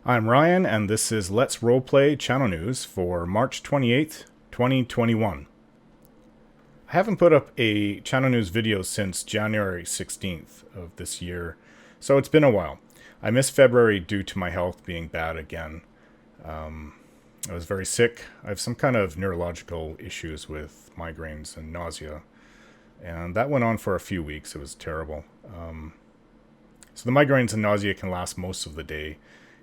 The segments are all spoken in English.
I'm Ryan, and this is Let's Roleplay channel news for March 28th, 2021. I haven't put up a channel news video since January 16th of this year, so it's been a while. I missed February due to my health being bad again. I was very sick. I have some kind of neurological issues with migraines and nausea, and that went on for a few weeks. It was terrible. So the migraines and nausea can last most of the day.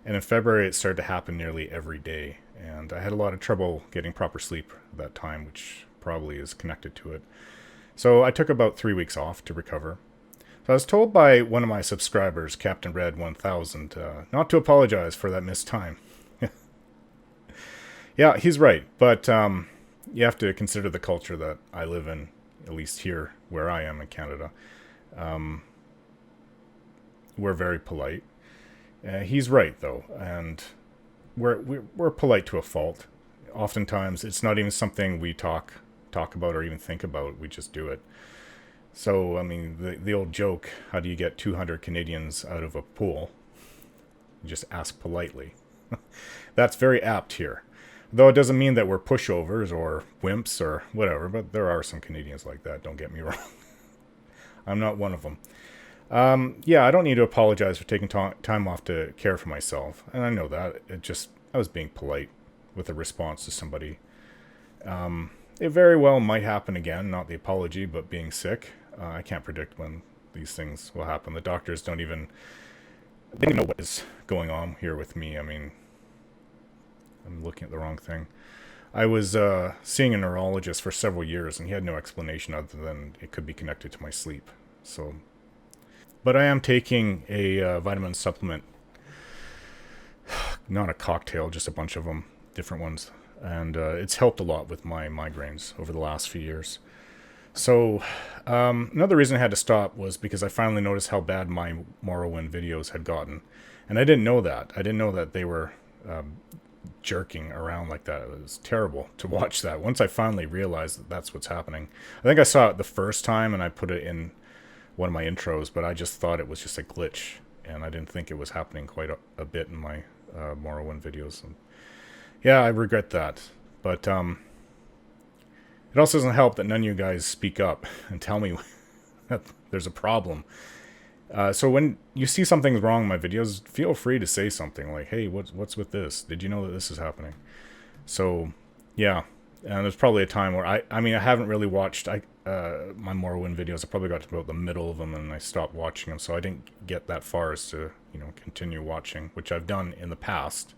And in February, it started to happen nearly every day. And I had a lot of trouble getting proper sleep at that time, which probably is connected to it. So I took about 3 weeks off to recover. So I was told by one of my subscribers, Captain Red 1000, not to apologize for that missed time. Yeah, he's right. But you have to consider the culture that I live in, at least here where I am in Canada. We're very polite. He's right, though, and we're polite to a fault. Oftentimes, it's not even something we talk about or even think about. We just do it. So, I mean, the old joke: how do you get 200 Canadians out of a pool? You just ask politely. That's very apt here. Though it doesn't mean that we're pushovers or wimps or whatever, but there are some Canadians like that. Don't get me wrong. I'm not one of them. Yeah, I don't need to apologize for taking time off to care for myself. And I know that. I was being polite with a response to somebody. It very well might happen again, not the apology, but being sick. I can't predict when these things will happen. The doctors they don't even know what is going on here with me. I mean, I'm looking at the wrong thing. I was seeing a neurologist for several years, and he had no explanation other than it could be connected to my sleep. But I am taking a vitamin supplement, not a cocktail, just a bunch of them, different ones. And it's helped a lot with my migraines over the last few years. So another reason I had to stop was because I finally noticed how bad my Morrowind videos had gotten. And I didn't know that. I didn't know that they were jerking around like that. It was terrible to watch that. Once I finally realized that that's what's happening. I think I saw it the first time and I put it in one of my intros, but I just thought it was just a glitch, and I didn't think it was happening quite a bit in my Morrowind videos. And yeah, I regret that, but it also doesn't help that none of you guys speak up and tell me that there's a problem. So when you see something's wrong in my videos, feel free to say something like, hey, what's with this? Did you know that this is happening? So yeah, and there's probably a time where I mean, I haven't really watched my Morrowind videos. I probably got to about the middle of them and I stopped watching them, so I didn't get that far as to, continue watching, which I've done in the past.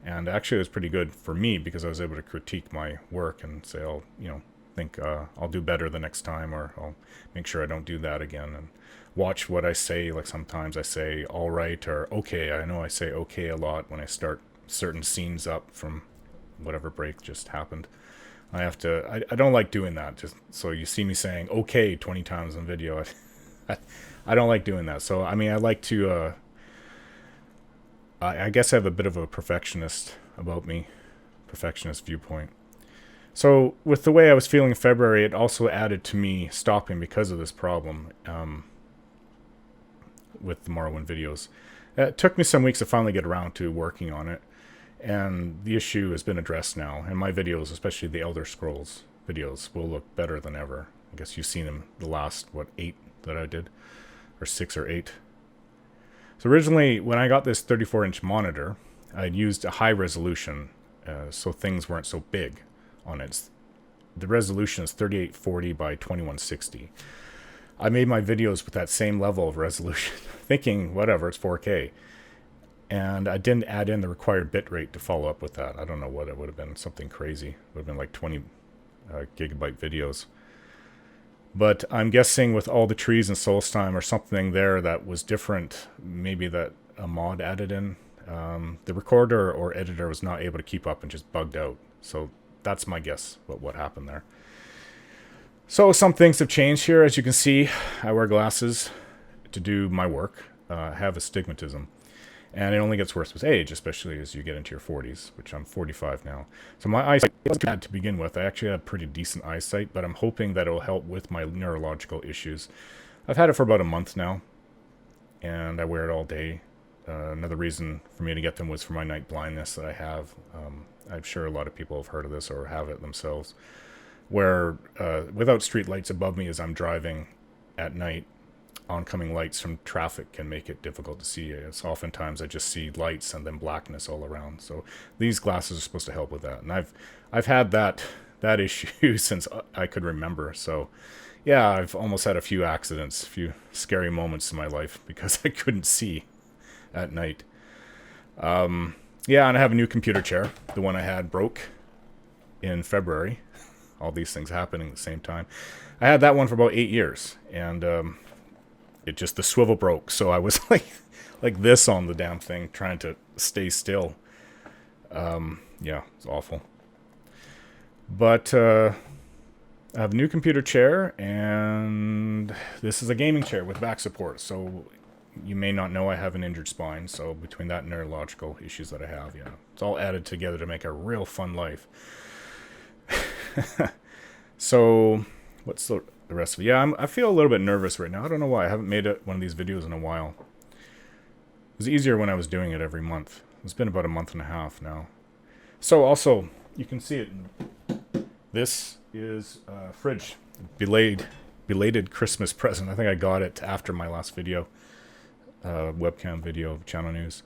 And actually it was pretty good for me because I was able to critique my work and say, I'll do better the next time, or I'll make sure I don't do that again, and watch what I say. Like sometimes I say all right or okay. I know I say okay a lot when I start certain scenes up from whatever break just happened. I have to, I don't like doing that. Just so you see me saying okay 20 times in video. I don't like doing that. So, I mean, I like to, I guess I have a bit of a perfectionist about me, perfectionist viewpoint. So with the way I was feeling in February, it also added to me stopping because of this problem with the Morrowind videos. It took me some weeks to finally get around to working on it. And the issue has been addressed now, and my videos, especially the Elder Scrolls videos, will look better than ever. I guess you've seen them, the last, 8 that I did, or 6 or 8. So originally, when I got this 34-inch monitor, I'd used a high resolution, so things weren't so big on it. The resolution is 3840 by 2160. I made my videos with that same level of resolution, thinking, whatever, it's 4K. And I didn't add in the required bitrate to follow up with that. I don't know what it would have been, something crazy. It would have been like 20 gigabyte videos. But I'm guessing with all the trees in Solstheim or something there that was different, maybe that a mod added in. The recorder or editor was not able to keep up and just bugged out. So that's my guess what happened there. So some things have changed here. As you can see, I wear glasses to do my work. I have astigmatism. And it only gets worse with age, especially as you get into your 40s, which I'm 45 now. So my eyesight wasn't bad to begin with. I actually had pretty decent eyesight, but I'm hoping that it will help with my neurological issues. I've had it for about a month now, and I wear it all day. Another reason for me to get them was for my night blindness that I have. I'm sure a lot of people have heard of this or have it themselves, where without street lights above me as I'm driving at night, oncoming lights from traffic can make it difficult to see. It's oftentimes I just see lights and then blackness all around. So these glasses are supposed to help with that. And I've had that issue since I could remember. So yeah, I've almost had a few accidents, a few scary moments in my life because I couldn't see at night. Yeah, and I have a new computer chair. The one I had broke in February. All these things happening at the same time. I had that one for about 8 years, and the swivel broke, so I was like this on the damn thing, trying to stay still. Yeah, it's awful. But I have a new computer chair, and this is a gaming chair with back support, so you may not know I have an injured spine, so between that and neurological issues that I have, yeah, it's all added together to make a real fun life. So, what's the rest of it? Yeah, I feel a little bit nervous right now. I don't know why. I haven't made one of these videos in a while. It was easier when I was doing it every month. It's been about a month and a half now. So, also, you can see it. This is a fridge. Belated Christmas present. I think I got it after my last video. Webcam video of Channel News.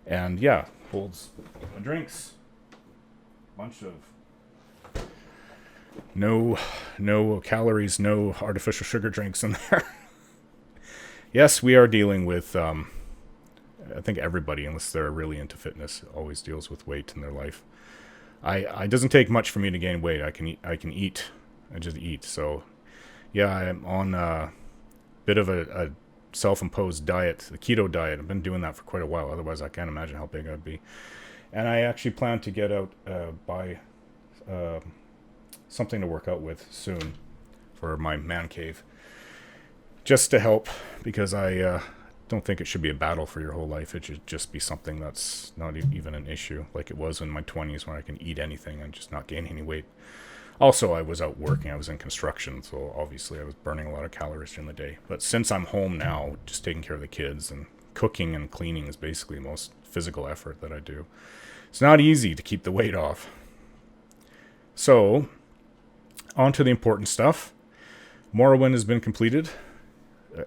And, yeah, holds my drinks. Bunch of no calories, no artificial sugar drinks in there. Yes, we are dealing with, I think everybody, unless they're really into fitness, always deals with weight in their life. It doesn't take much for me to gain weight. I can eat. I just eat. So, yeah, I'm on a bit of a self-imposed diet, the keto diet. I've been doing that for quite a while. Otherwise, I can't imagine how big I'd be. And I actually plan to get out, buy something to work out with soon for my man cave, just to help, because I don't think it should be a battle for your whole life. It should just be something that's not even an issue, like it was in my 20s when I can eat anything and just not gain any weight. Also, I was out working. I was in construction, so obviously I was burning a lot of calories during the day. But since I'm home now, just taking care of the kids, and cooking and cleaning is basically the most physical effort that I do. It's not easy to keep the weight off. So, on to the important stuff. Morrowind has been completed.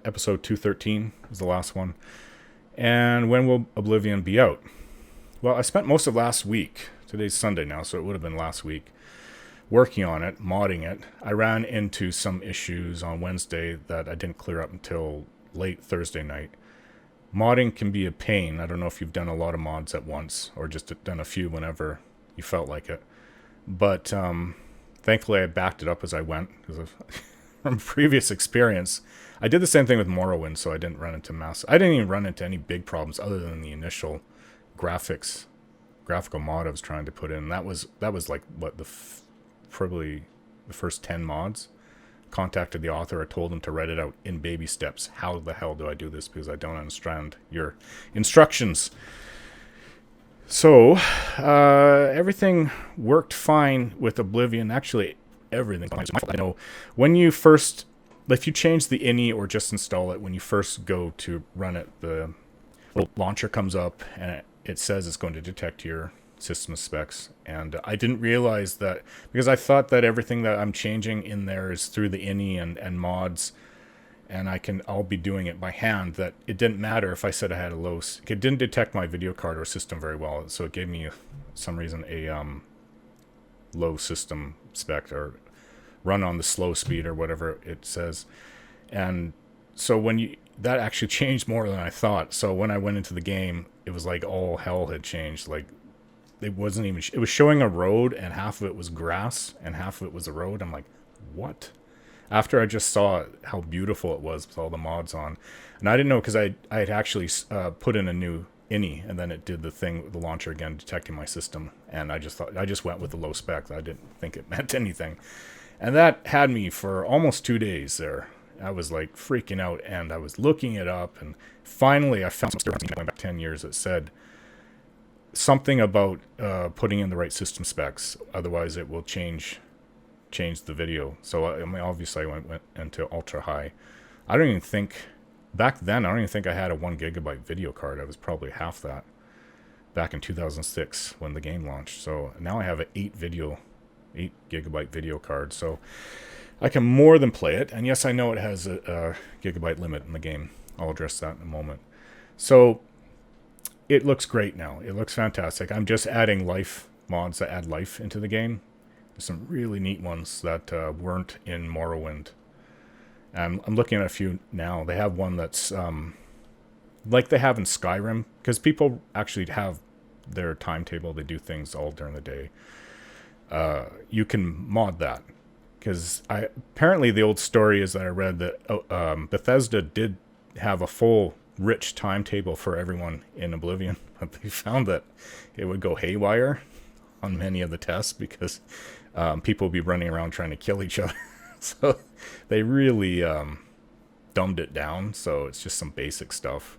Episode 213 is the last one. And when will Oblivion be out? Well, I spent most of last week, today's Sunday now, so it would have been last week, working on it, modding it. I ran into some issues on Wednesday that I didn't clear up until late Thursday night. Modding can be a pain. I don't know if you've done a lot of mods at once, or just done a few whenever you felt like it. But thankfully I backed it up as I went, because from previous experience, I did the same thing with Morrowind, so I didn't run into I didn't even run into any big problems other than the initial graphical mod I was trying to put in. That was like what probably the first 10 mods. Contacted the author. I told him to write it out in baby steps. How the hell do I do this? Because I don't understand your instructions. So, everything worked fine with Oblivion. Actually, everything. I know when you first, if you change the ini or just install it, when you first go to run it, the little launcher comes up and it says it's going to detect your system specs. And I didn't realize that, because I thought that everything that I'm changing in there is through the ini and mods, and I'll be doing it by hand, that it didn't matter if I said I had a low, it didn't detect my video card or system very well, so it gave me some reason a low system spec, or run on the slow speed or whatever it says. And so that actually changed more than I thought. So when I went into the game, it was like all hell had changed. Like, it wasn't even, it was showing a road and half of it was grass and half of it was a road. I'm like, what? After I just saw how beautiful it was with all the mods on. And I didn't know, because I had actually put in a new ini, and then it did the launcher again, detecting my system. And I just went with the low spec. I didn't think it meant anything. And that had me for almost 2 days there. I was like freaking out, and I was looking it up, and finally I found something going back 10 years that said something about putting in the right system specs, otherwise it will change the video. So I mean, obviously I went into ultra high. I don't even think back then, I don't even think I had a 1 GB video card. I was probably half that back in 2006 when the game launched. So now I have an 8 GB video card. So I can more than play it. And yes, I know it has a gigabyte limit in the game. I'll address that in a moment. So it looks great now. It looks fantastic. I'm just adding life mods that add life into the game. There's some really neat ones that weren't in Morrowind. And I'm looking at a few now. They have one that's like they have in Skyrim, because people actually have their timetable. They do things all during the day. You can mod that, because apparently the old story is that I read that Bethesda did have a full rich timetable for everyone in Oblivion, but they found that it would go haywire on many of the tests because people would be running around trying to kill each other. So they really dumbed it down, so it's just some basic stuff.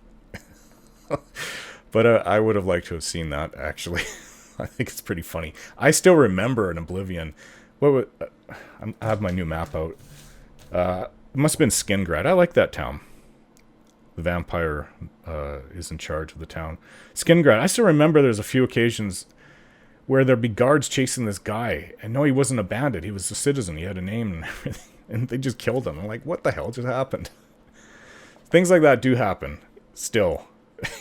But I would have liked to have seen that, actually. I think it's pretty funny. I still remember in Oblivion. I have my new map out. It must have been Skingrad. I like that town. The vampire is in charge of the town. Skingrad. I still remember there's a few occasions where there'd be guards chasing this guy. And no, he wasn't a bandit. He was a citizen. He had a name and everything. And they just killed him. I'm like, what the hell just happened? Things like that do happen still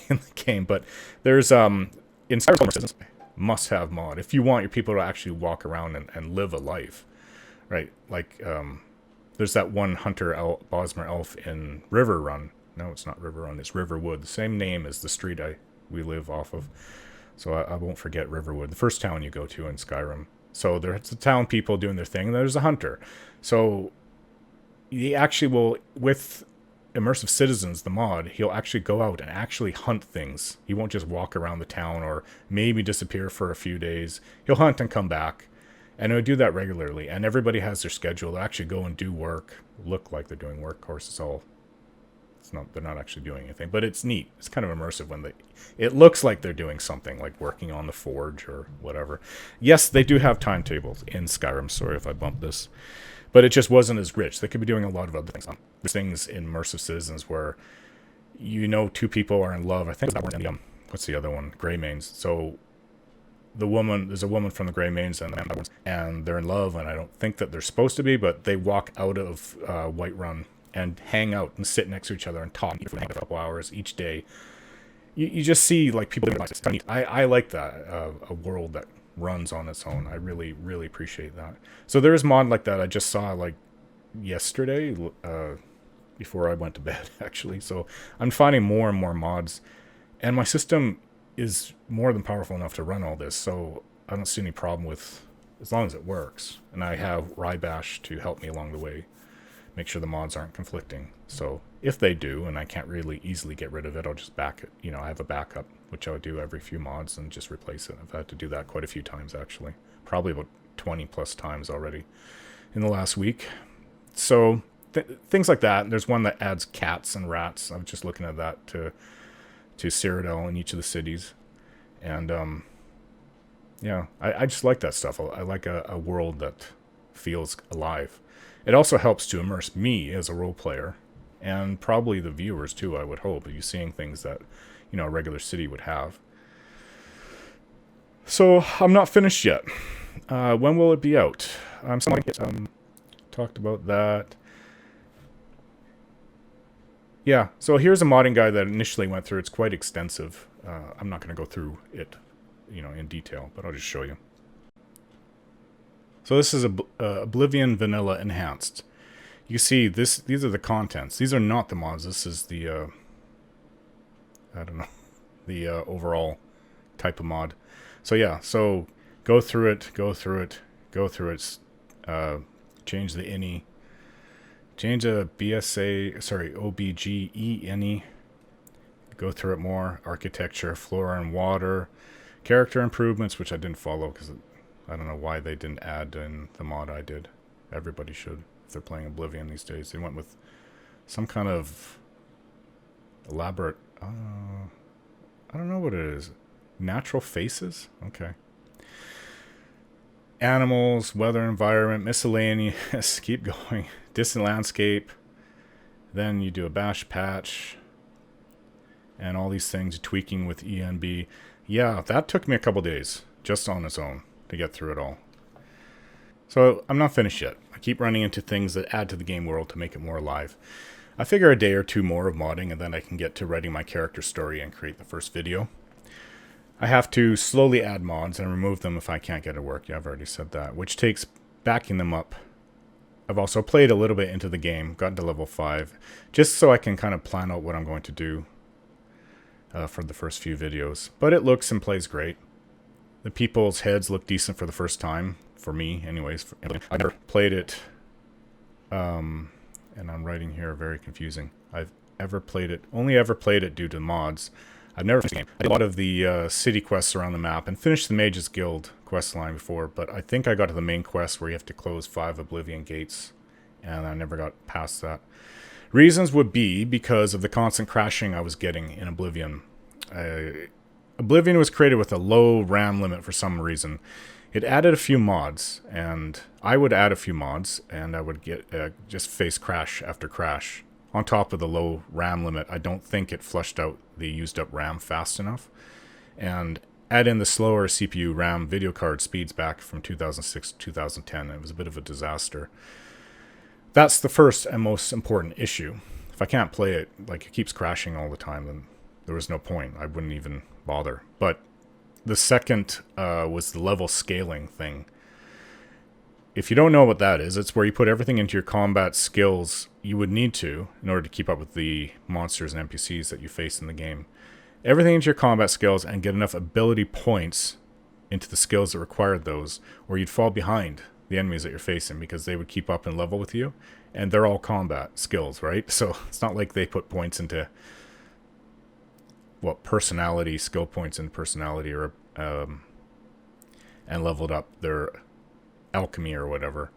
in the game. But there's, in Cyberpunk, must-have mod. If you want your people to actually walk around and live a life. Right? Like, there's that one hunter Bosmer elf in Riverrun. No, it's not Riverrun. It's Riverwood. The same name as the street we live off of. So I won't forget Riverwood, the first town you go to in Skyrim. So there's the town people doing their thing, and there's a hunter. So he actually will, with Immersive Citizens, the mod, he'll actually go out and actually hunt things. He won't just walk around the town or maybe disappear for a few days. He'll hunt and come back. And he'll do that regularly. And everybody has their schedule. They'll actually go and do work. Look like they're doing work. Of course, they're not actually doing anything, but it's neat. It's kind of immersive when it looks like they're doing something, like working on the forge or whatever. Yes, they do have timetables in Skyrim. Sorry if I bumped this, but it just wasn't as rich. They could be doing a lot of other things. There's things in Immersive Citizens where, two people are in love. I think that one in what's the other one? Greymanes. So there's a woman from the Greymanes and they're in love, and I don't think that they're supposed to be, but they walk out of Whiterun and hang out and sit next to each other and talk for a couple hours each day. You just see like people doing it. I like that, a world that runs on its own. I really, really appreciate that. So there is mod like that I just saw like yesterday, before I went to bed, actually. So I'm finding more and more mods, and my system is more than powerful enough to run all this, so I don't see any problem with, as long as it works. And I have Rybash to help me along the way, make sure the mods aren't conflicting. So if they do, and I can't really easily get rid of it, I'll just back it. I have a backup, which I would do every few mods and just replace it. I've had to do that quite a few times, actually. Probably about 20 plus times already in the last week. So things like that. There's one that adds cats and rats. I was just looking at that to Cyrodiil in each of the cities. And I just like that stuff. I like a world that feels alive. It also helps to immerse me as a role player, and probably the viewers too, I would hope. You're seeing things that, a regular city would have. So I'm not finished yet. When will it be out? Talked about that. Yeah, so here's a modding guide that initially went through. It's quite extensive. I'm not going to go through it, in detail, but I'll just show you. So this is Oblivion Vanilla Enhanced. You see, these are the contents. These are not the mods. This is the, the overall type of mod. So yeah, so go through it, change the INI, change a OBGENE, go through it more, architecture, flora and water, character improvements, which I didn't follow because I don't know why they didn't add in the mod I did. Everybody should, if they're playing Oblivion these days. They went with some kind of elaborate, I don't know what it is. Natural faces? Okay. Animals, weather, environment, miscellaneous, keep going. Distant landscape. Then you do a bash patch and all these things, tweaking with ENB. Yeah, that took me a couple days just on its own to get through it all. So I'm not finished yet. I keep running into things that add to the game world to make it more alive. I figure a day or two more of modding and then I can get to writing my character story and create the first video. I have to slowly add mods and remove them if I can't get it to work. Yeah, I've already said that, which takes backing them up. I've also played a little bit into the game, gotten to level 5, just so I can kind of plan out what I'm going to do for the first few videos. But it looks and plays great. The people's heads look decent for the first time, for me anyways. I've never played it, and I'm writing here very confusing. I've only ever played it due to mods. I've never finished the game. I did a lot of the city quests around the map and finished the Mage's Guild quest line before, but I think I got to the main quest where you have to close 5 Oblivion gates, and I never got past that. Reasons would be because of the constant crashing I was getting in Oblivion. Oblivion was created with a low RAM limit for some reason. It added a few mods, and I would add a few mods, and I would get just face crash after crash. On top of the low RAM limit, I don't think it flushed out the used up RAM fast enough. And add in the slower CPU RAM video card speeds back from 2006 to 2010. It was a bit of a disaster. That's the first and most important issue. If I can't play it, like it keeps crashing all the time, then there was no point. I wouldn't even bother. But the second was the level scaling thing. If you don't know what that is, it's where you put everything into your combat skills you would need to in order to keep up with the monsters and NPCs that you face in the game. Everything into your combat skills and get enough ability points into the skills that required those, or you'd fall behind the enemies that you're facing because they would keep up in level with you, and they're all combat skills, right? So it's not like they put points into personality, skill points in personality, or and leveled up their alchemy or whatever,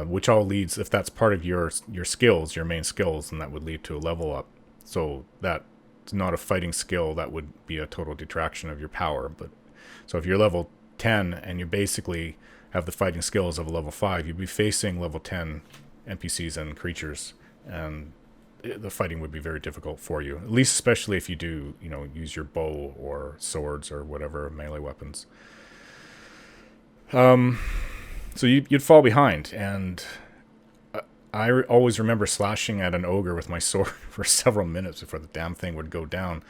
which all leads, if that's part of your skills, your main skills, then that would lead to a level up. So that's not a fighting skill, that would be a total detraction of your power. But so if you're level 10 and you basically have the fighting skills of a level 5, you'd be facing level 10 NPCs and creatures, and the fighting would be very difficult for you, at least especially if you do, use your bow or swords or whatever melee weapons. So you'd fall behind, and I always remember slashing at an ogre with my sword for several minutes before the damn thing would go down.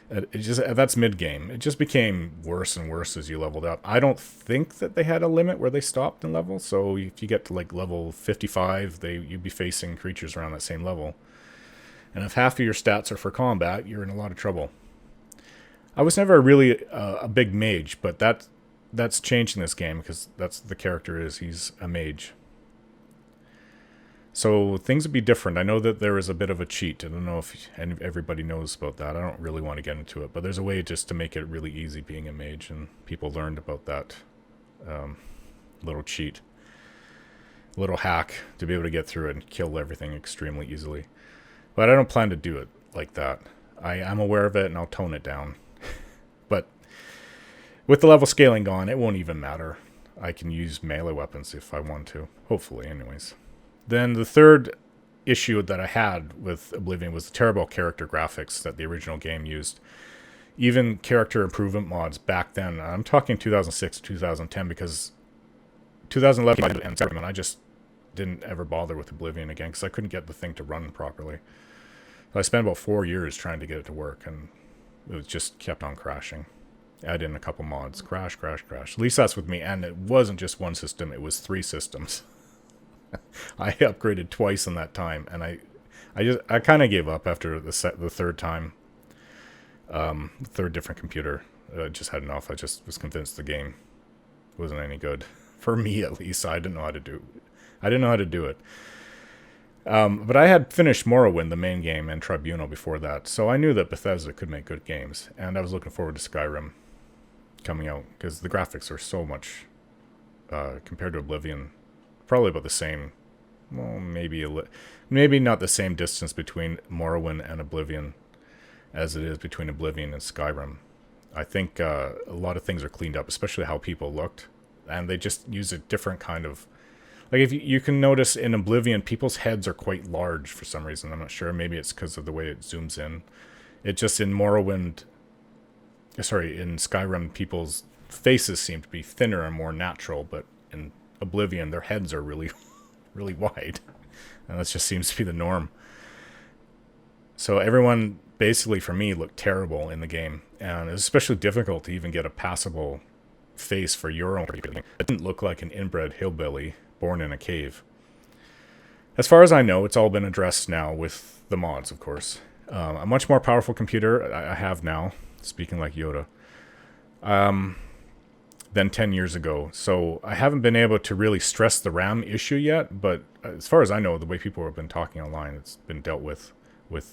That's mid-game. It just became worse and worse as you leveled up. I don't think that they had a limit where they stopped in level, so if you get to like level 55, you'd be facing creatures around that same level. And if half of your stats are for combat, you're in a lot of trouble. I was never really a big mage, but that's changed in this game because that's the character is. He's a mage. So things would be different. I know that there is a bit of a cheat. I don't know if everybody knows about that. I don't really want to get into it, but there's a way just to make it really easy being a mage, and people learned about that little cheat, little hack to be able to get through it and kill everything extremely easily. But I don't plan to do it like that. I'm aware of it, and I'll tone it down. But with the level scaling gone, it won't even matter. I can use melee weapons if I want to. Hopefully, anyways. Then the third issue that I had with Oblivion was the terrible character graphics that the original game used. Even character improvement mods back then, I'm talking 2006 to 2010, because 2011 and Skyrim, I just didn't ever bother with Oblivion again because I couldn't get the thing to run properly. So I spent about 4 years trying to get it to work, and it just kept on crashing. Add in a couple mods. Crash, crash, crash. At least that's with me. And it wasn't just one system. It was 3 systems. I upgraded twice in that time. And I kind of gave up after the third time. The third different computer. I just had enough. I just was convinced the game wasn't any good. For me, at least. I didn't know how to do it. But I had finished Morrowind, the main game, and Tribunal before that. So I knew that Bethesda could make good games. And I was looking forward to Skyrim coming out, because the graphics are so much, compared to Oblivion, probably about the same. Well, maybe not the same distance between Morrowind and Oblivion as it is between Oblivion and Skyrim. I think a lot of things are cleaned up, especially how people looked. And they just use a different kind of Like if you can notice in Oblivion, people's heads are quite large for some reason. I'm not sure. Maybe it's because of the way it zooms in. It just in Morrowind, sorry, in Skyrim, people's faces seem to be thinner and more natural, but in Oblivion, their heads are really, really wide. And that just seems to be the norm. So everyone, basically for me, looked terrible in the game. And it's especially difficult to even get a passable face for your own. It didn't look like an inbred hillbilly born in a cave. As far as I know, it's all been addressed now with the mods, of course. A much more powerful computer I have now, speaking like Yoda, than 10 years ago. So I haven't been able to really stress the RAM issue yet, but as far as I know, the way people have been talking online, it's been dealt with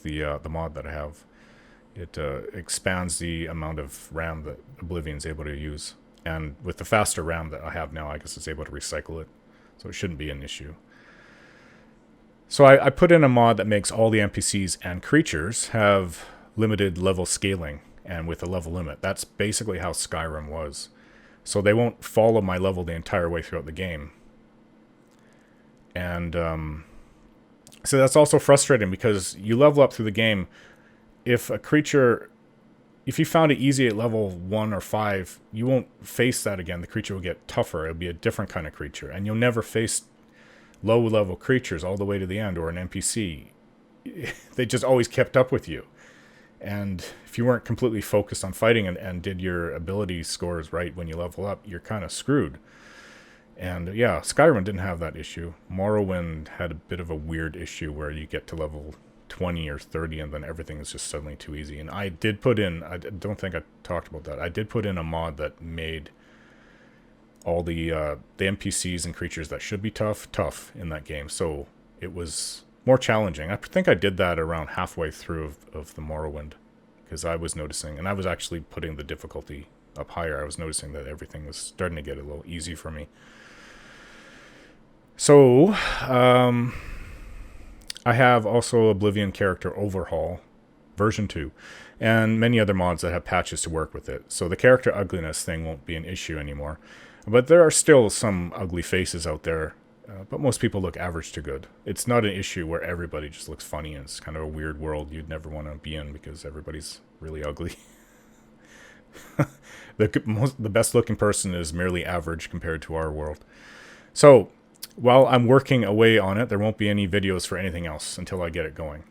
the mod that I have. It expands the amount of RAM that Oblivion's able to use. And with the faster RAM that I have now, I guess it's able to recycle it. So it shouldn't be an issue. So I put in a mod that makes all the NPCs and creatures have limited level scaling and with a level limit. That's basically how Skyrim was. So they won't follow my level the entire way throughout the game. And so that's also frustrating because you level up through the game. If you found it easy at level 1 or 5, you won't face that again. The creature will get tougher. It'll be a different kind of creature. And you'll never face low-level creatures all the way to the end, or an NPC. They just always kept up with you. And if you weren't completely focused on fighting and did your ability scores right when you level up, you're kind of screwed. And yeah, Skyrim didn't have that issue. Morrowind had a bit of a weird issue where you get to level 20 or 30 and then everything is just suddenly too easy. And I did put in, I don't think I talked about that, I did put in a mod that made all the NPCs and creatures that should be tough in that game. So it was more challenging. I think I did that around halfway through of the Morrowind, because I was noticing, and I was actually putting the difficulty up higher. I was noticing that everything was starting to get a little easy for me. So I have also Oblivion Character Overhaul version 2 and many other mods that have patches to work with it. So the character ugliness thing won't be an issue anymore. But there are still some ugly faces out there, but most people look average to good. It's not an issue where everybody just looks funny, and it's kind of a weird world you'd never want to be in because everybody's really ugly. The best looking person is merely average compared to our world. So while I'm working away on it, there won't be any videos for anything else until I get it going.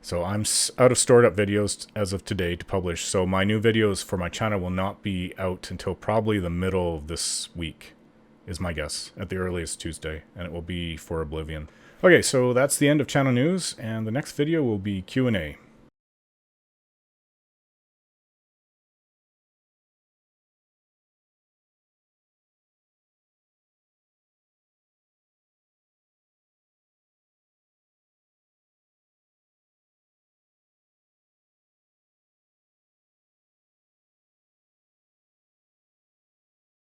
So I'm out of stored up videos as of today to publish. So my new videos for my channel will not be out until probably the middle of this week, is my guess, at the earliest Tuesday. And it will be for Oblivion. Okay, so that's the end of channel news, and the next video will be Q&A.